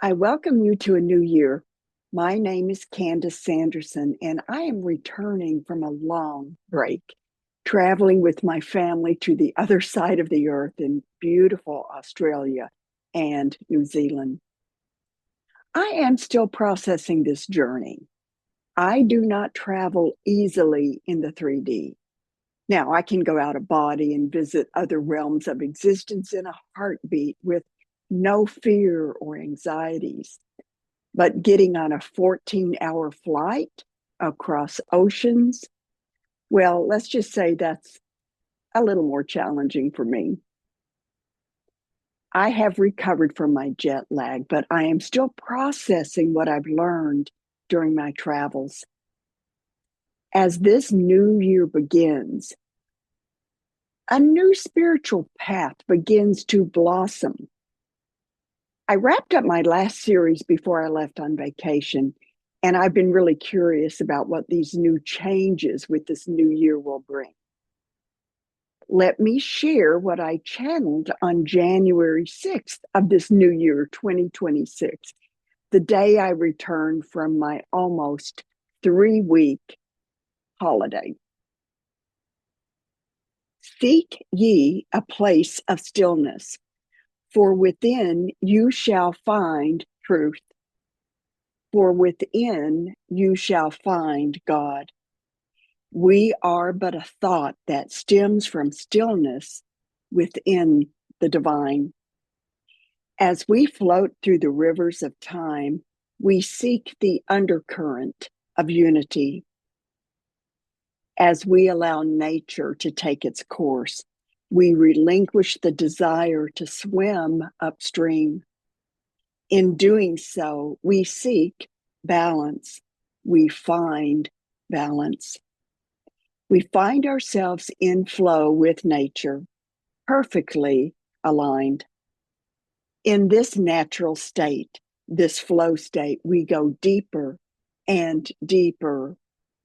I welcome you to a new year. My name is Candace Sanderson, and I am returning from a long break, traveling with my family to the other side of the earth in beautiful Australia and New Zealand. I am still processing this journey. I do not travel easily in the 3D. Now, I can go out of body and visit other realms of existence in a heartbeat with no fear or anxieties. But getting on a 14-hour flight across oceans, well, let's just say that's a little more challenging for me. I have recovered from my jet lag, but I am still processing what I've learned during my travels. As this new year begins, a new spiritual path begins to blossom. I wrapped up my last series before I left on vacation, and I've been really curious about what these new changes with this new year will bring. Let me share what I channeled on January 6th of this new year, 2026, the day I returned from my almost 3-week holiday. Seek ye a place of stillness, for within you shall find truth. For within you shall find God. We are but a thought that stems from stillness within the divine. As we float through the rivers of time, we seek the undercurrent of unity. As we allow nature to take its course, we relinquish the desire to swim upstream. In doing so, we seek balance. We find balance. We find ourselves in flow with nature, perfectly aligned. In this natural state, this flow state, we go deeper and deeper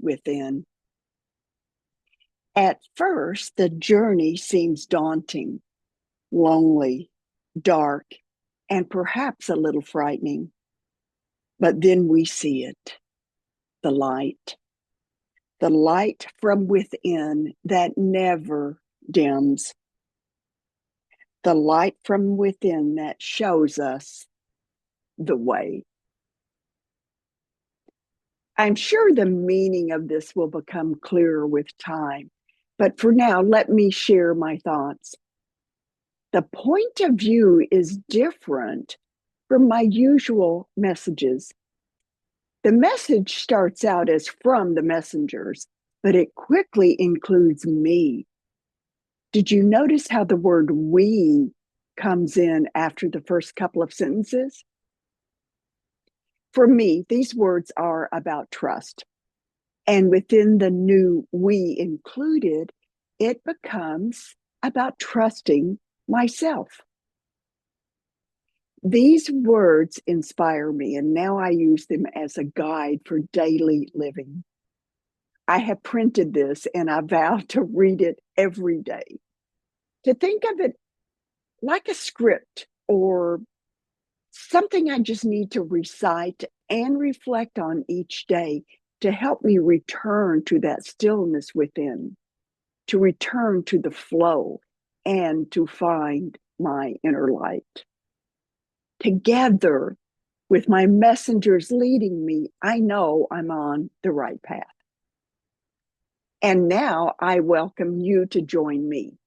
within. At first, the journey seems daunting, lonely, dark, and perhaps a little frightening. But then we see it, the light from within that never dims, the light from within that shows us the way. I'm sure the meaning of this will become clearer with time, but for now, let me share my thoughts. The point of view is different from my usual messages. The message starts out as from the messengers, but it quickly includes me. Did you notice how the word we comes in after the first couple of sentences? For me, these words are about trust. And within the new we included, it becomes about trusting myself. These words inspire me, and now I use them as a guide for daily living. I have printed this and I vow to read it every day, to think of it like a script or something I just need to recite and reflect on each day to help me return to that stillness within, to return to the flow, and to find my inner light. Together with my messengers leading me, I know I'm on the right path. And now I welcome you to join me.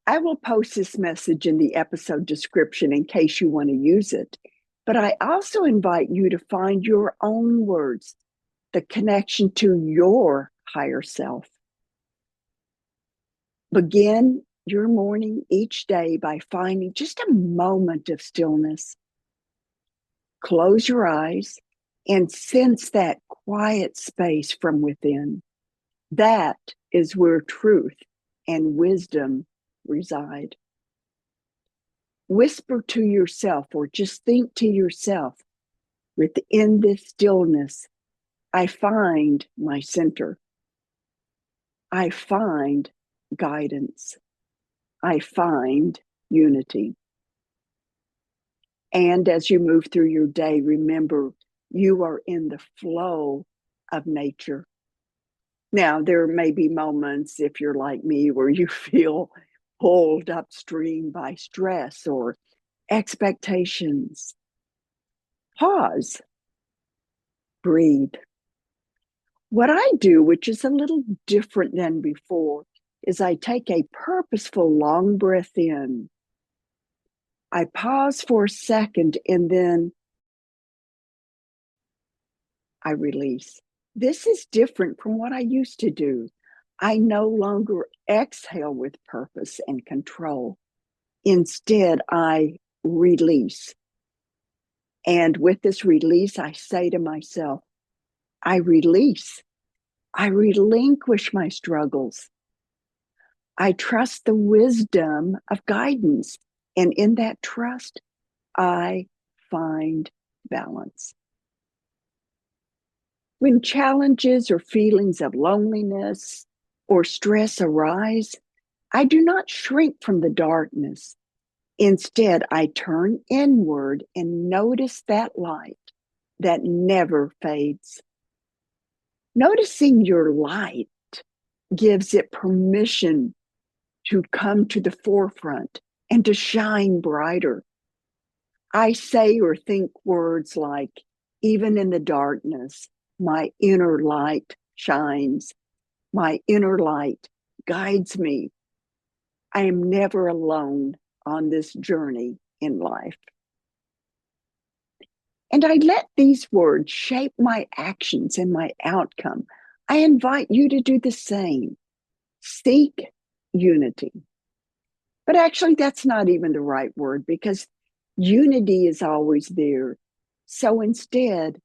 I will post this message in the episode description in case you want to use it. But I also invite you to find your own words, the connection to your higher self. Begin your morning each day by finding just a moment of stillness. Close your eyes and sense that quiet space from within. That is where truth and wisdom reside. Whisper to yourself or just think to yourself, within this stillness, I find my center. I find guidance. I find unity. And as you move through your day, remember you are in the flow of nature. Now, there may be moments, if you're like me, where you feel pulled upstream by stress or expectations. Pause, breathe. What I do, which is a little different than before, is I take a purposeful long breath in. I pause for a second and then I release. This is different from what I used to do. I no longer exhale with purpose and control. Instead, I release. And with this release, I say to myself, I release. I relinquish my struggles. I trust the wisdom of guidance. And in that trust, I find balance. When challenges or feelings of loneliness or stress arise, I do not shrink from the darkness. Instead, I turn inward and notice that light that never fades. Noticing your light gives it permission to come to the forefront and to shine brighter. I say or think words like, even in the darkness, my inner light shines. My inner light guides me. I am never alone on this journey in life. And I let these words shape my actions and my outcome. I invite you to do the same. Seek unity. But actually, that's not even the right word because unity is always there. So instead,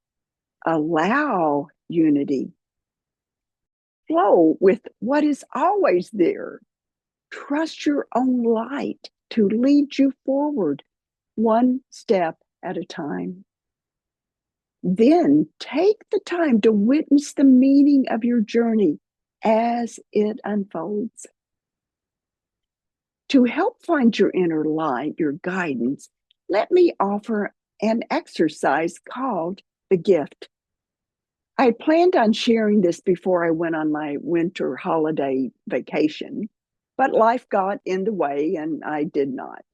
allow unity. Flow with what is always there. Trust your own light to lead you forward one step at a time. Then take the time to witness the meaning of your journey as it unfolds. To help find your inner light, your guidance, let me offer an exercise called the gift. I planned on sharing this before I went on my winter holiday vacation, but life got in the way and I did not.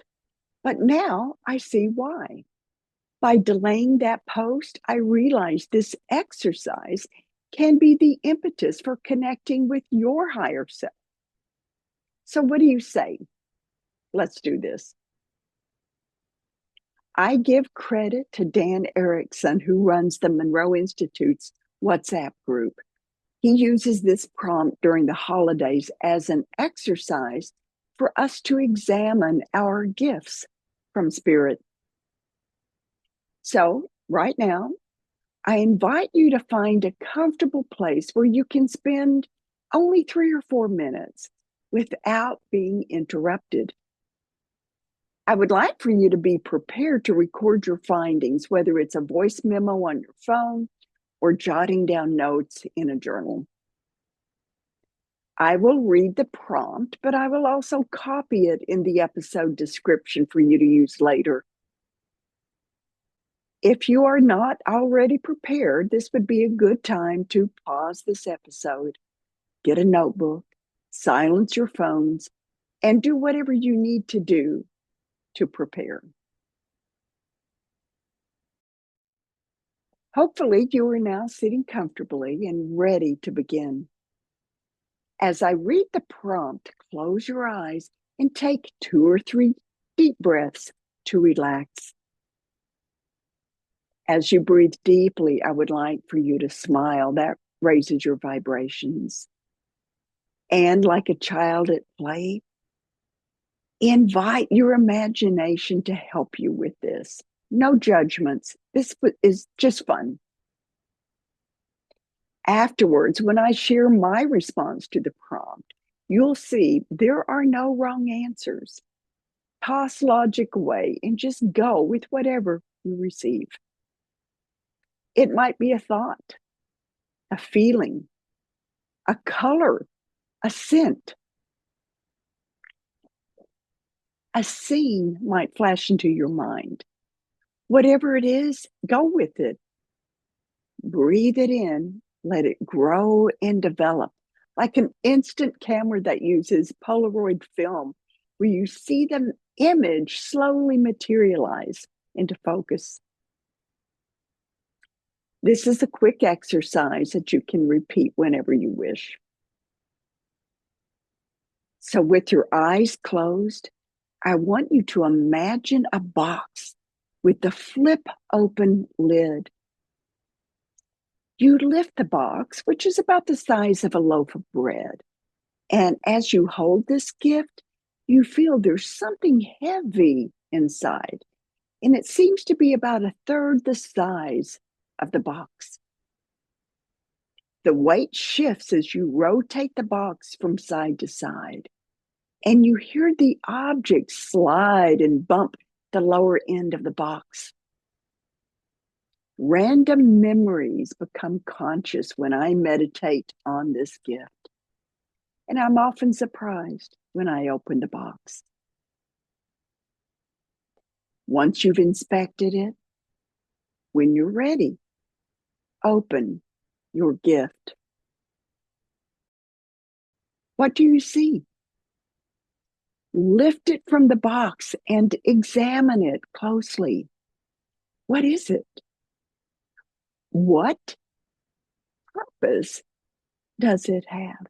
But now I see why. By delaying that post, I realized this exercise can be the impetus for connecting with your higher self. So, what do you say? Let's do this. I give credit to Dan Erickson, who runs the Monroe Institute's WhatsApp group. He uses this prompt during the holidays as an exercise for us to examine our gifts from Spirit. So, right now, I invite you to find a comfortable place where you can spend only 3 or 4 minutes without being interrupted. I would like for you to be prepared to record your findings, whether it's a voice memo on your phone or jotting down notes in a journal. I will read the prompt, but I will also copy it in the episode description for you to use later. If you are not already prepared, this would be a good time to pause this episode, get a notebook, silence your phones, and do whatever you need to do to prepare. Hopefully, you are now sitting comfortably and ready to begin. As I read the prompt, close your eyes and take 2 or 3 deep breaths to relax. As you breathe deeply, I would like for you to smile. That raises your vibrations. And like a child at play, invite your imagination to help you with this. No judgments. This is just fun. Afterwards, when I share my response to the prompt, you'll see there are no wrong answers. Toss logic away and just go with whatever you receive. It might be a thought, a feeling, a color, a scent. A scene might flash into your mind. Whatever it is, go with it. Breathe it in, let it grow and develop, like an instant camera that uses Polaroid film, where you see the image slowly materialize into focus. This is a quick exercise that you can repeat whenever you wish. So, with your eyes closed, I want you to imagine a box with the flip open lid. You lift the box, which is about the size of a loaf of bread. And as you hold this gift, you feel there's something heavy inside. And it seems to be about a third the size of the box. The weight shifts as you rotate the box from side to side. And you hear the object slide and bump the lower end of the box. Random memories become conscious when I meditate on this gift. And I'm often surprised when I open the box. Once you've inspected it, when you're ready, open your gift. What do you see? Lift it from the box and examine it closely. What is it? What purpose does it have?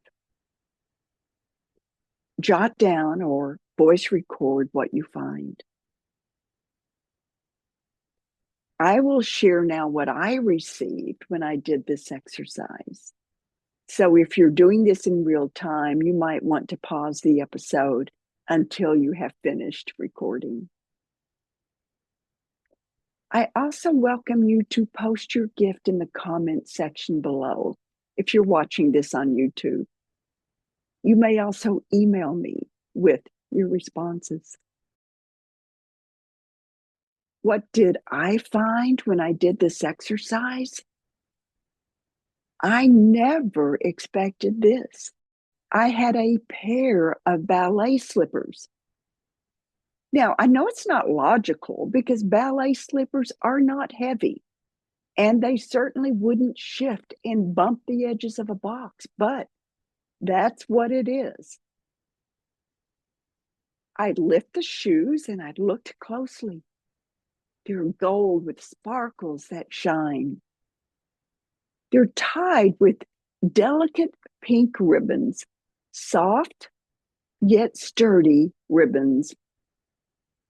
Jot down or voice record what you find. I will share now what I received when I did this exercise. So if you're doing this in real time, you might want to pause the episode until you have finished recording. I also welcome you to post your gift in the comment section below if you're watching this on YouTube. You may also email me with your responses. What did I find when I did this exercise? I never expected this. I had a pair of ballet slippers. Now, I know it's not logical because ballet slippers are not heavy and they certainly wouldn't shift and bump the edges of a box, but that's what it is. I'd lift the shoes and I'd looked closely. They're gold with sparkles that shine. They're tied with delicate pink ribbons, soft yet sturdy ribbons.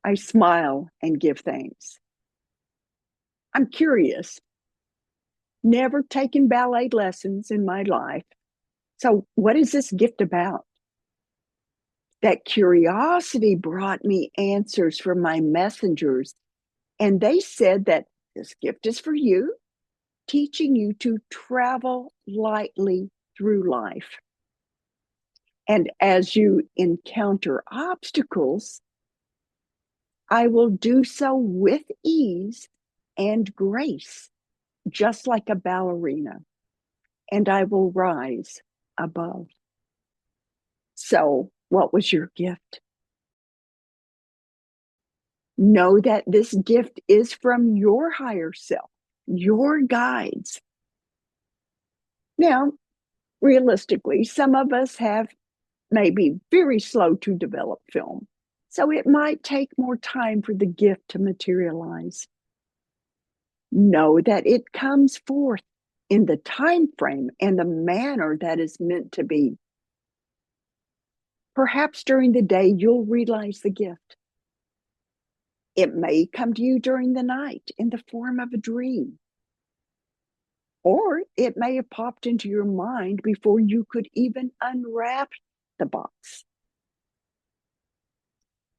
I smile and give thanks. I'm curious. Never taken ballet lessons in my life. So, what is this gift about? That curiosity brought me answers from my messengers, and they said that this gift is for you, teaching you to travel lightly through life. And as you encounter obstacles, I will do so with ease and grace, just like a ballerina, and I will rise above. So, what was your gift? Know that this gift is from your higher self, your guides. Now, realistically, some of us have maybe very slow to develop film, so it might take more time for the gift to materialize. Know that it comes forth in the time frame and the manner that is meant to be. Perhaps during the day, you'll realize the gift. It may come to you during the night in the form of a dream. Or it may have popped into your mind before you could even unwrap the box.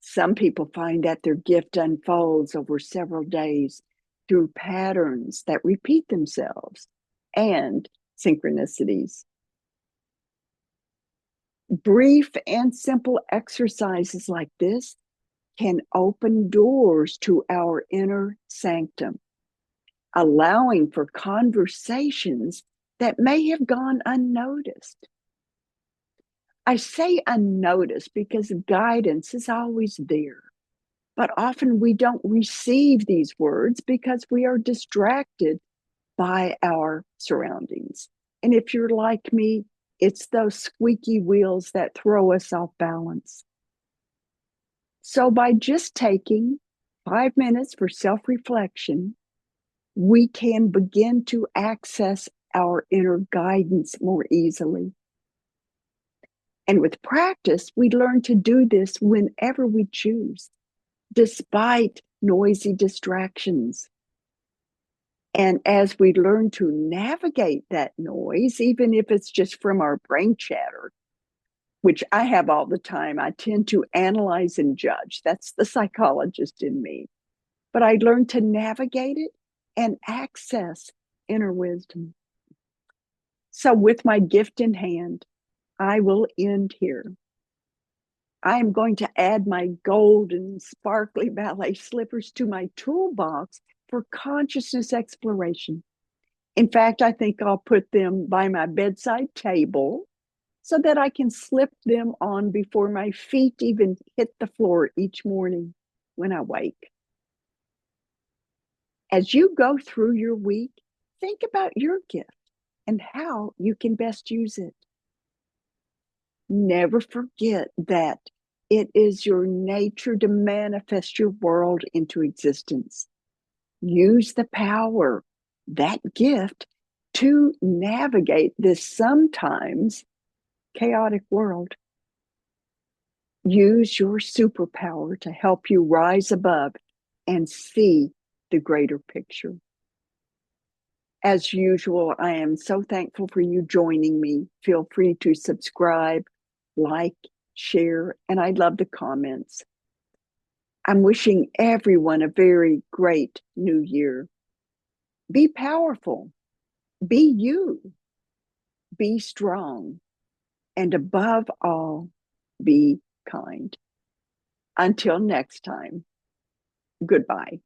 Some people find that their gift unfolds over several days through patterns that repeat themselves and synchronicities. Brief and simple exercises like this can open doors to our inner sanctum, allowing for conversations that may have gone unnoticed. I say unnoticed because guidance is always there, But often we don't receive these words because we are distracted by our surroundings. And if you're like me, it's those squeaky wheels that throw us off balance. So by just taking 5 minutes for self-reflection, we can begin to access our inner guidance more easily. And with practice, we learn to do this whenever we choose, despite noisy distractions. And as we learn to navigate that noise, even if it's just from our brain chatter, which I have all the time, I tend to analyze and judge. That's the psychologist in me. But I learn to navigate it and access inner wisdom. So, with my gift in hand, I will end here. I am going to add my golden, sparkly ballet slippers to my toolbox for consciousness exploration. In fact, I think I'll put them by my bedside table so that I can slip them on before my feet even hit the floor each morning when I wake. As you go through your week, think about your gift and how you can best use it. Never forget that it is your nature to manifest your world into existence. Use the power, that gift, to navigate this sometimes chaotic world. Use your superpower to help you rise above and see the greater picture. As usual, I am so thankful for you joining me. Feel free to subscribe, like, share, and I love the comments. I'm wishing everyone a very great new year. Be powerful, be you, be strong, and above all, be kind. Until next time, goodbye.